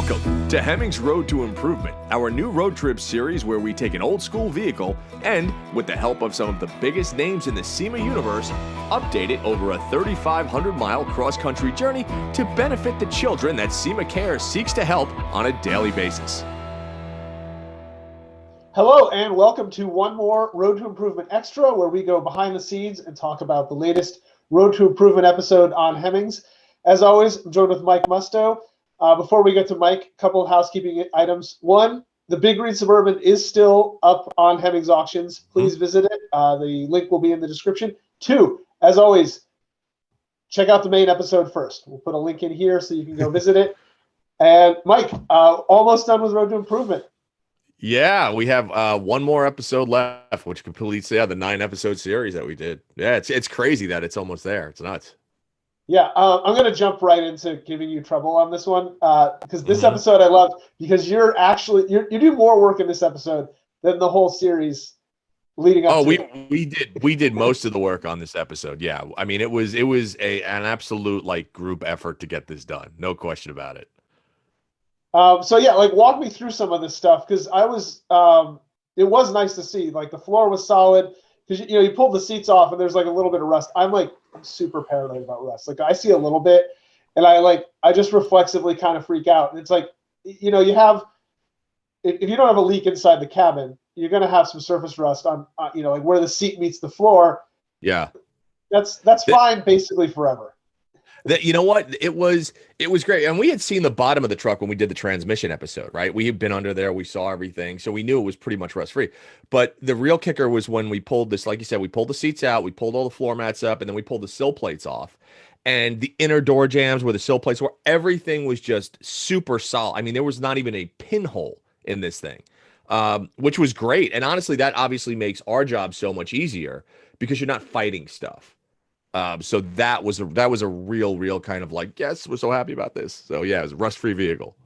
Welcome to Hemmings Road to Improvement, our new road trip series where we take an old school vehicle and, with the help of some of the biggest names in the SEMA universe, update it over a 3,500-mile cross-country journey to benefit the children that SEMA Cares seeks to help on a daily basis. Hello and welcome to one more Road to Improvement Extra, where we go behind the scenes and talk about the latest Road to Improvement episode on Hemmings. As always, I'm joined with Mike Musto. Before we get to Mike, a couple of housekeeping items. One, the Big Green Suburban is still up on Hemmings Auctions. Please visit it. The link will be in the description. Two, as always, check out the main episode first. We'll put a link in here so you can go visit it. And Mike, almost done with Road to Improvement. Yeah, we have one more episode left, which completes the 9-episode series that we did. Yeah, it's crazy that it's almost there. It's nuts. Yeah, I'm going to jump right into giving you trouble on this one because this episode I loved because you do more work in this episode than the whole series leading up to it. we did most of the work on this episode. Yeah, I mean it was an absolute like group effort to get this done. No question about it. So yeah, like walk me through some of this stuff because I was it was nice to see like the floor was solid because you pulled the seats off and there's like a little bit of rust. I'm super paranoid about rust. Like I see a little bit and I just reflexively kind of freak out. And it's like, you have, if you don't have a leak inside the cabin, you're going to have some surface rust on like where the seat meets the floor. Yeah. That's fine basically forever. That, you know what? It was great. And we had seen the bottom of the truck when we did the transmission episode, right? We had been under there. We saw everything. So we knew it was pretty much rust free. But the real kicker was when we pulled this, like you said, we pulled the seats out, we pulled all the floor mats up, and then we pulled the sill plates off. And the inner door jambs where the sill plates were, everything was just super solid. I mean, there was not even a pinhole in this thing, which was great. And honestly, that obviously makes our job so much easier because you're not fighting stuff. So that was a real kind of like, yes, we're so happy about this. So yeah, it was a rust-free vehicle.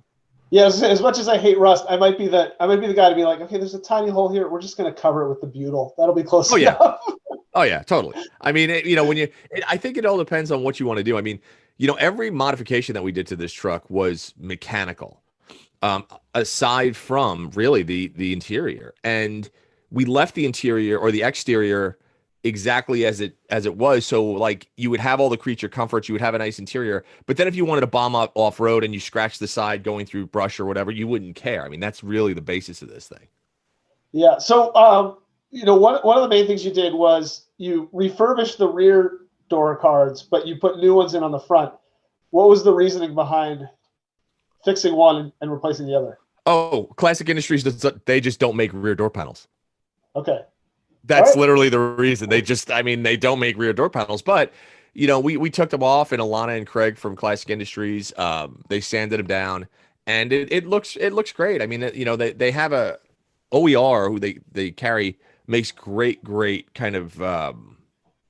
Yeah, as much as I hate rust, I might be the guy to be like, okay, there's a tiny hole here. We're just going to cover it with the Butyl. That'll be close enough. Oh yeah, totally. I mean, I think it all depends on what you want to do. I mean, every modification that we did to this truck was mechanical, aside from really the interior, and we left the interior or the exterior exactly as it was. So like you would have all the creature comforts, you would have a nice interior, but then if you wanted to bomb up off road and you scratch the side going through brush or whatever, you wouldn't care. I mean, that's really the basis of this thing. Yeah. So, one of the main things you did was you refurbished the rear door cards, but you put new ones in on the front. What was the reasoning behind fixing one and replacing the other? Oh, Classic Industries, they just don't make rear door panels. Okay. That's literally the reason. They don't make rear door panels, but we took them off, and Alana and Craig from Classic Industries, they sanded them down, and it looks great. I mean, they have a OER who they carry makes great kind of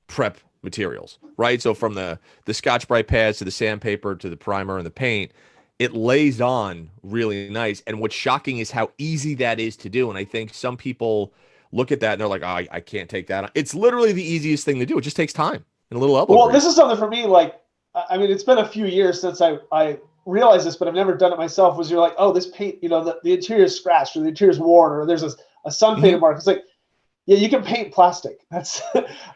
prep materials, right? So from the Scotch Brite pads to the sandpaper to the primer and the paint, it lays on really nice. And what's shocking is how easy that is to do. And I think some people look at that and they're like, oh, I can't take that on. It's literally the easiest thing to do. It just takes time and a little elbow grease. This is something for me. Like, I mean, it's been a few years since I realized this, but I've never done it myself. Was you're like, oh, this paint, the interior is scratched or the interior is worn or there's a sun faded mark. It's like, yeah, you can paint plastic. That's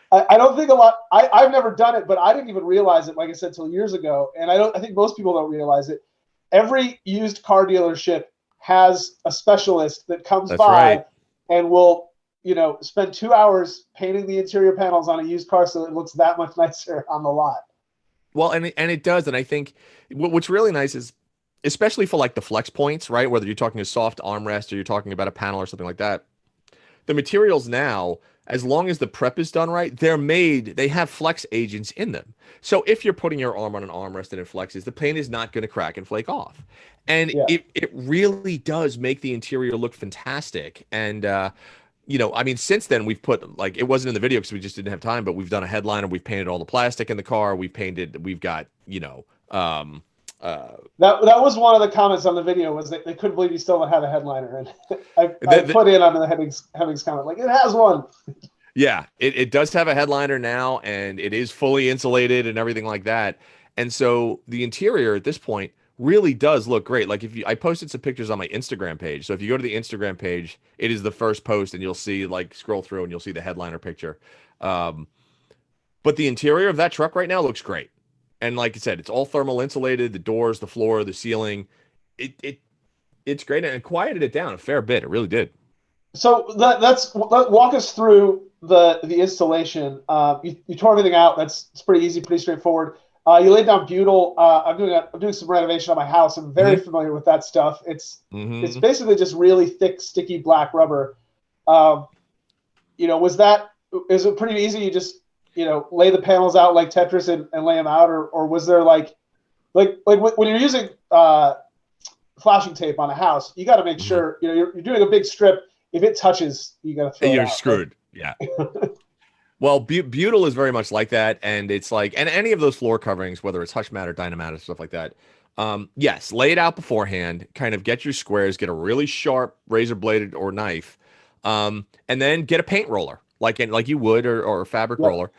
I don't think a lot. I've never done it, but I didn't even realize it. Like I said, till years ago, and I think most people don't realize it. Every used car dealership has a specialist that comes by and will spend 2 hours painting the interior panels on a used car so it looks that much nicer on the lot. Well, and it does. And I think what's really nice is, especially for like the flex points, right? Whether you're talking a soft armrest or you're talking about a panel or something like that, the materials now, as long as the prep is done right, they have flex agents in them. So if you're putting your arm on an armrest and it flexes, the paint is not going to crack and flake off. And it really does make the interior look fantastic. And, I mean, since then we've put, like, it wasn't in the video because we just didn't have time, but we've done a headliner. We've painted all the plastic in the car. We've got, that was one of the comments on the video was that they couldn't believe you still had a headliner. And I put in on the Hemmings comment, like, it has one. Yeah, it does have a headliner now, and it is fully insulated and everything like that. And so the interior at this point really does look great. Like I posted some pictures on my Instagram page. So if you go to the Instagram page, it is the first post and you'll see like scroll through and you'll see the headliner picture. Um, but the interior of that truck right now looks great. And like I said, it's all thermal insulated, the doors, the floor, the ceiling. It's great and it quieted it down a fair bit. It really did. So walk us through the installation. You tore everything out. It's pretty easy, pretty straightforward. You laid down butyl. I'm doing some renovation on my house. I'm very familiar with that stuff. It's basically just really thick, sticky black rubber. Is it pretty easy? You just lay the panels out like Tetris and lay them out, or was there like when you're using flashing tape on a house, you got to make sure you're doing a big strip. If it touches, you got to throw it out. You're screwed. Right? Yeah. Well, Butyl is very much like that, and it's like, and any of those floor coverings, whether it's Hush Mat or Dynamat or stuff like that, yes, lay it out beforehand, kind of get your squares, get a really sharp razor bladed or knife, and then get a paint roller, like you would, or a fabric roller,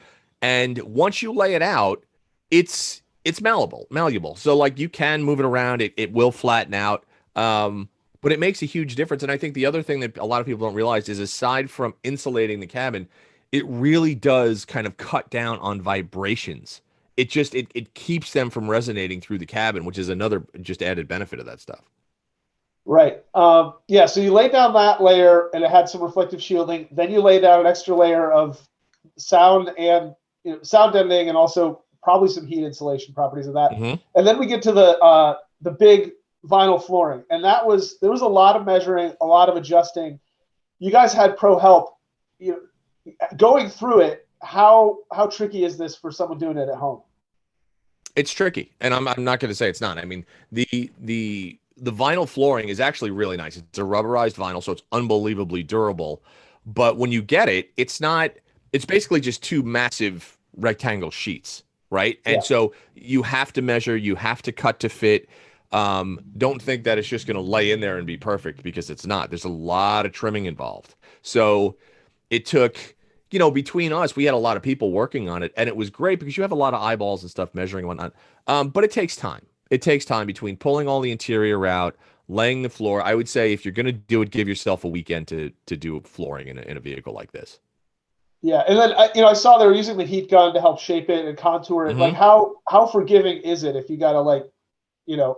and once you lay it out, it's malleable. So like you can move it around, it will flatten out, but it makes a huge difference. And I think the other thing that a lot of people don't realize is, aside from insulating the cabin, it really does kind of cut down on vibrations. It keeps them from resonating through the cabin, which is another just added benefit of that stuff. Right. Yeah. So you lay down that layer and it had some reflective shielding. Then you lay down an extra layer of sound and sound deadening, and also probably some heat insulation properties of that. And then we get to the big vinyl flooring. And there was a lot of measuring, a lot of adjusting. You guys had pro help. Going through it, how tricky is this for someone doing it at home? It's tricky, and I'm not going to say it's not. I mean, the vinyl flooring is actually really nice. It's a rubberized vinyl, so it's unbelievably durable. But when you get it, it's basically just two massive rectangle sheets, right? And so you have to measure, you have to cut to fit. Don't think that it's just going to lay in there and be perfect, because it's not. There's a lot of trimming involved. So it took, between us, we had a lot of people working on it, and it was great because you have a lot of eyeballs and stuff measuring and whatnot. But it takes time. It takes time between pulling all the interior out, laying the floor. I would say if you're going to do it, give yourself a weekend to do flooring in a vehicle like this. Yeah, and then I saw they were using the heat gun to help shape it and contour it. Like how forgiving is it if you got to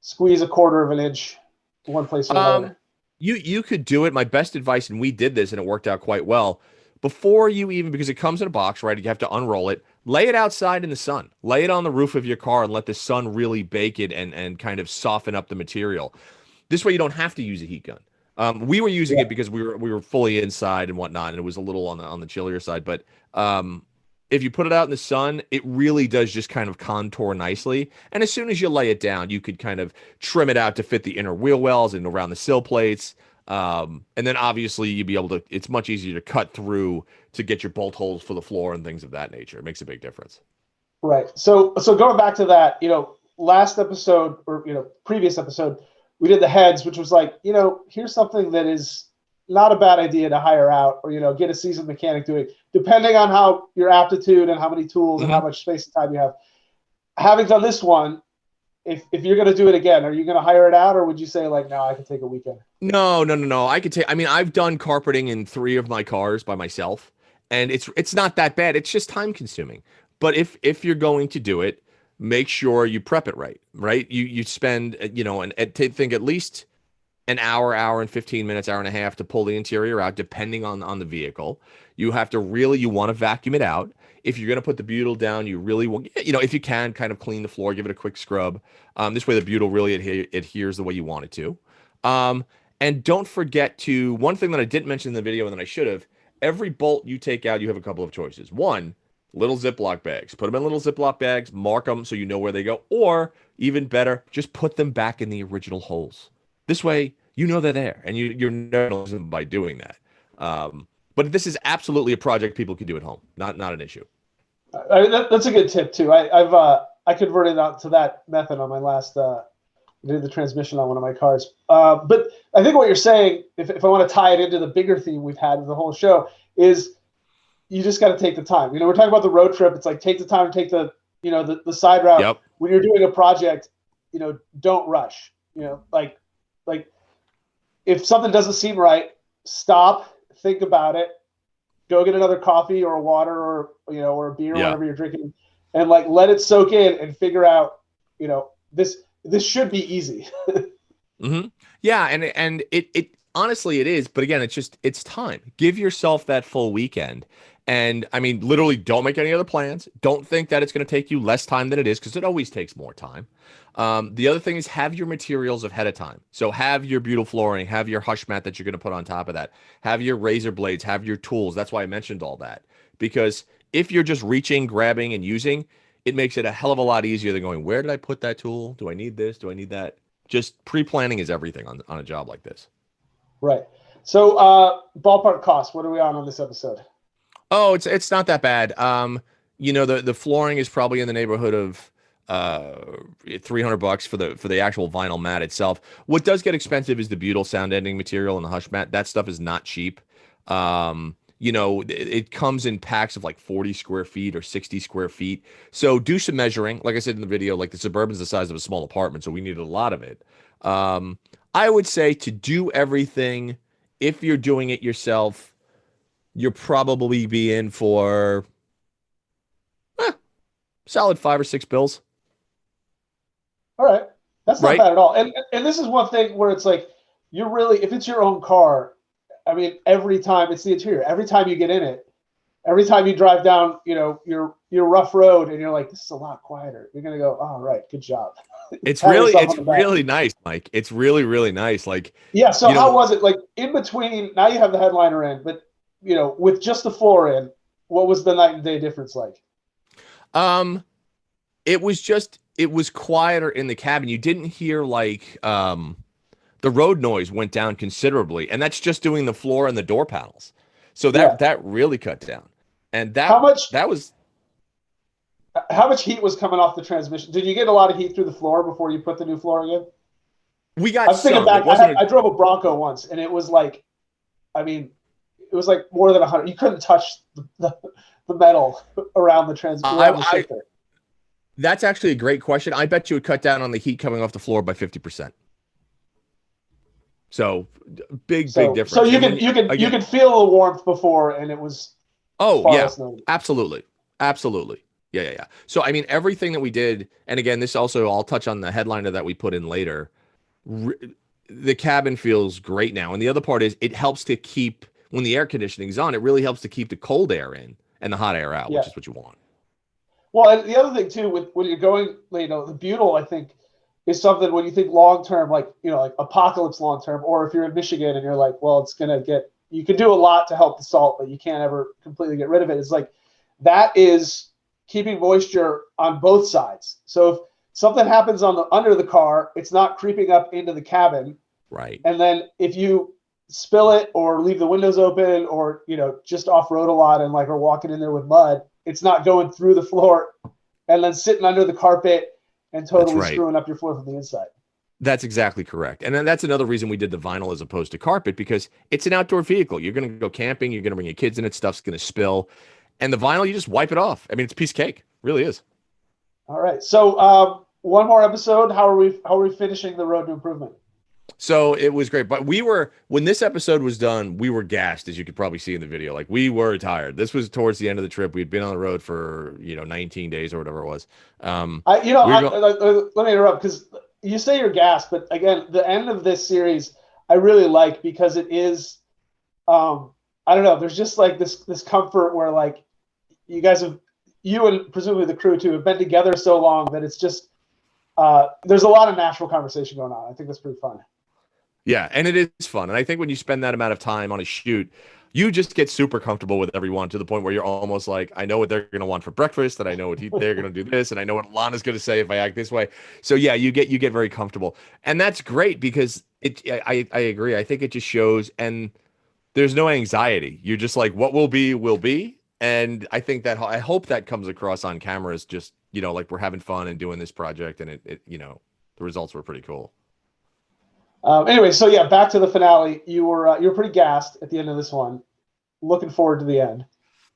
squeeze a quarter of an inch one place or another? You could do it. My best advice, and we did this and it worked out quite well, before you even, because it comes in a box, right? You have to unroll it, lay it outside in the sun, lay it on the roof of your car and let the sun really bake it and kind of soften up the material. This way you don't have to use a heat gun. We were using it because we were fully inside and whatnot, and it was a little on the chillier side. But if you put it out in the sun, it really does just kind of contour nicely. And as soon as you lay it down, you could kind of trim it out to fit the inner wheel wells and around the sill plates. And then obviously you'd be able to, it's much easier to cut through to get your bolt holes for the floor and things of that nature. It makes a big difference. Right. So going back to that, last episode or, previous episode, we did the heads, which was like, here's something that is not a bad idea to hire out or, get a seasoned mechanic doing, depending on how your aptitude and how many tools and how much space and time you have. Having done this one, if you're going to do it again, are you going to hire it out, or would you say like, no, I can take a weekend? No. I've done carpeting in 3 of my cars by myself, and it's not that bad. It's just time consuming. But if you're going to do it, make sure you prep it right? You spend, and think at least an hour and 15 minutes, hour and a half to pull the interior out, depending on the vehicle. You have to you want to vacuum it out. If you're going to put the butyl down, you really will, if you can, kind of clean the floor, give it a quick scrub. This way the butyl really adheres the way you want it to. And don't forget one thing that I didn't mention in the video and that I should have, every bolt you take out, you have a couple of choices. One, little Ziploc bags. Put them in little Ziploc bags, mark them so you know where they go. Or even better, just put them back in the original holes. This way, they're there, and you're never losing them by doing that. But this is absolutely a project people can do at home. Not an issue. That's a good tip too. I converted out to that method on my last did the transmission on one of my cars. But I think what you're saying, if I want to tie it into the bigger theme we've had with the whole show, is you just got to take the time. We're talking about the road trip. It's like take the time to take the side route. Yep. When you're doing a project, don't rush. Like if something doesn't seem right, stop, think about it, go get another coffee or a water or a beer, Yeah. whatever you're drinking, and like let it soak in and figure out, this should be easy. Mm-hmm. Yeah, and it honestly it is, but again, it's time. Give yourself that full weekend. And I mean, literally don't make any other plans. Don't think that it's going to take you less time than it is, because it always takes more time. The other thing is have your materials ahead of time. So have your Butyl flooring, have your hush mat that you're going to put on top of that, have your razor blades, have your tools. That's why I mentioned all that. Because if you're just reaching, grabbing, and using, it makes it a hell of a lot easier than going, where did I put that tool? Do I need this? Do I need that? Just pre-planning is everything on a job like this. Right. So ballpark cost, what are we on this episode? Oh, it's not that bad. The flooring is probably in the neighborhood of $300 for the actual vinyl mat itself. What does get expensive is the butyl sound ending material and the hush mat. That stuff is not cheap. It comes in packs of like 40 square feet or 60 square feet. So do some measuring. Like I said in the video, like the Suburban's the size of a small apartment, so we needed a lot of it. I would say to do everything, if you're doing it yourself, you're probably be in for solid 5 or 6 bills. All right. That's not Right? bad at all. And this is one thing where it's like, if it's your own car, I mean, every time it's the interior, every time you get in it, every time you drive down, your rough road and you're like, this is a lot quieter. You're going to go, oh, right. Good job. It's Pat really, yourself it's on the back. really nice, Mike. It's really, really nice. Like, Yeah. So how was it? Like in between, now you have the headliner in, but with just the floor in, what was the night and day difference like? it was quieter in the cabin. You didn't hear like, the road noise went down considerably, and that's just doing the floor and the door panels. So that really cut down. And how much was heat was coming off the transmission? Did you get a lot of heat through the floor before you put the new flooring in? we got I'm thinking some. back. I drove a Bronco once, and it was like, I mean, it was like more than 100. You couldn't touch the metal around the shifter. That's actually a great question. I bet you would cut down on the heat coming off the floor by 50%. So big difference. So you could feel the warmth before, and it was. Oh yeah, absolutely. Yeah. So I mean, everything that we did, and again, this also I'll touch on the headliner that we put in later. The cabin feels great now, and the other part is it helps to keep, when the air conditioning is on, it really helps to keep the cold air in and the hot air out, which is what you want. Well, and the other thing too, when you're going, the butyl, I think, is something when you think long term, like like apocalypse long term, or if you're in Michigan and you're like, well, it's gonna get. You can do a lot to help the salt, but you can't ever completely get rid of it. It's like that is keeping moisture on both sides. So if something happens under the car, it's not creeping up into the cabin. Right. And then if you spill it or leave the windows open or just off road a lot and like are walking in there with mud, it's not going through the floor and then sitting under the carpet and totally screwing up your floor from the inside. That's exactly correct. And then that's another reason we did the vinyl as opposed to carpet, because it's an outdoor vehicle. You're going to go camping. You're going to bring your kids in it. Stuff's going to spill. And the vinyl, you just wipe it off. I mean, it's a piece of cake. It really is. All right. So one more episode. How are we finishing the road to improvement? So it was great. But when this episode was done, we were gassed, as you could probably see in the video. Like, we were tired. This was towards the end of the trip. We'd been on the road for, 19 days or whatever it was. Let me interrupt, because you say you're gassed, but again, the end of this series I really like, because it is, I don't know, there's just like this comfort where like you guys you and presumably the crew too have been together so long that it's just there's a lot of natural conversation going on. I think that's pretty fun. Yeah, and it is fun. And I think when you spend that amount of time on a shoot, you just get super comfortable with everyone, to the point where you're almost like, I know what they're going to want for breakfast, and I know what they're going to do this, and I know what Lana's going to say if I act this way. So yeah, you get very comfortable. And that's great, because I agree. I think it just shows, and there's no anxiety. You're just like, what will be, will be. And I think that, I hope that comes across on cameras, just, like we're having fun and doing this project, and it the results were pretty cool. Anyway, so yeah, back to the finale. You were pretty gassed at the end of this one. Looking forward to the end.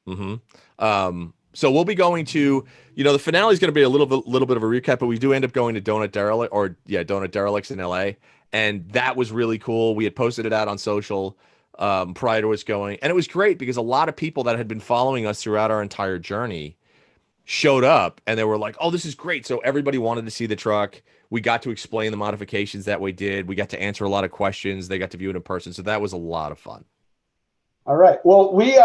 Mm-hmm. So we'll be going to, the finale is going to be a little bit of a recap, but we do end up going to Donut Derelicts in LA. And that was really cool. We had posted it out on social prior to us going. And it was great because a lot of people that had been following us throughout our entire journey showed up and they were like, oh, this is great. So everybody wanted to see the truck. We got to explain the modifications that we did. We got to answer a lot of questions. They got to view it in person. So that was a lot of fun. All right. Well, we,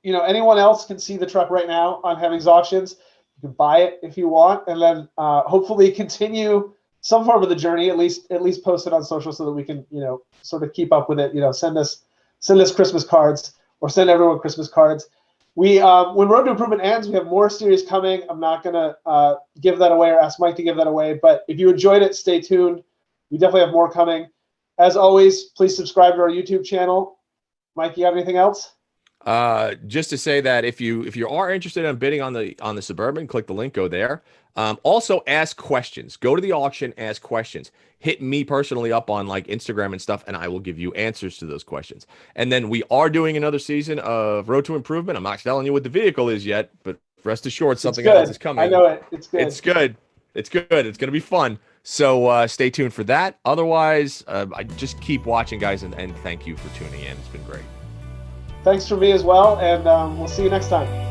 anyone else can see the truck right now on Hemmings Auctions. You can buy it if you want, and then hopefully continue some form of the journey. At least post it on social so that we can, sort of keep up with it. Send us Christmas cards, or send everyone Christmas cards. We when Road to Improvement ends, we have more series coming. I'm not gonna give that away or ask Mike to give that away. But if you enjoyed it, stay tuned. We definitely have more coming. As always, please subscribe to our YouTube channel. Mike, you have anything else? Just to say that if you are interested in bidding on the Suburban, click the link, go there. Also ask questions. Go to the auction, ask questions. Hit me personally up on like Instagram and stuff, and I will give you answers to those questions. And then we are doing another season of Road to Improvement. I'm not telling you what the vehicle is yet, but rest assured something else is coming. I know it. It's good. It's good. It's good. It's going to be fun. So stay tuned for that. Otherwise, I just keep watching, guys, and thank you for tuning in. It's been great. Thanks for me as well, and we'll see you next time.